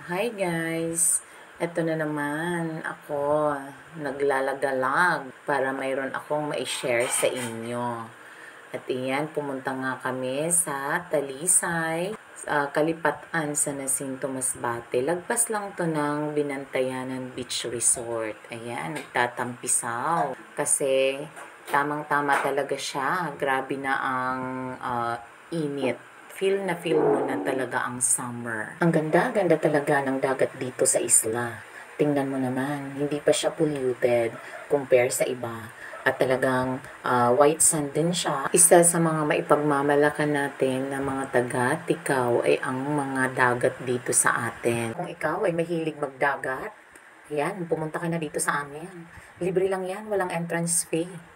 Hi guys! Eto na naman ako, naglalagalag para mayroon akong ma-share sa inyo. At iyan, pumunta nga kami sa Talisay, Kalipatan sa Jacinto Masbate. Lagpas lang to ng Binantayanan Beach Resort. Ayan, nagtatampisaw. Kasi tamang-tama talaga siya. Grabe na ang init. Feel mo na talaga ang summer. Ang ganda-ganda talaga ng dagat dito sa isla. Tingnan mo naman, hindi pa siya polluted compare sa iba. At talagang white sand din siya. Isa sa mga maipagmamalakan natin na mga taga-Tikaw ay ang mga dagat dito sa atin. Kung ikaw ay mahilig magdagat, yan, pumunta ka na dito sa amin. Libre lang yan, walang entrance fee.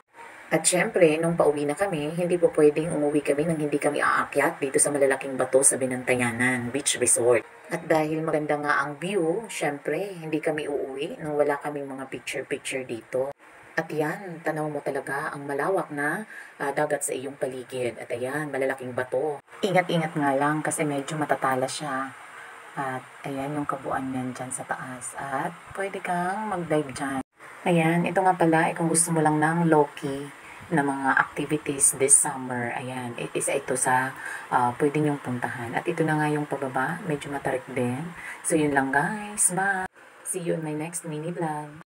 At syempre, nung pauwi na kami, hindi po pwedeng umuwi kami nang hindi kami aakyat dito sa malalaking bato sa Binantayanan Beach Resort. At dahil maganda nga ang view, syempre, hindi kami uuwi nung wala kaming mga picture-picture dito. At yan, tanaw mo talaga ang malawak na dagat sa iyong paligid. At ayan, malalaking bato. Ingat-ingat nga lang kasi medyo matatala siya. At ayan yung kabuuan niyan dyan sa taas. At pwede kang mag-dive dyan. Ayan, ito nga pala, kung gusto mo lang ng low-key na mga activities this summer, ayan, isa ito sa pwede niyong puntahan. At ito na nga yung pababa, medyo matarik din. So yun lang guys, bye! See you in my next mini vlog.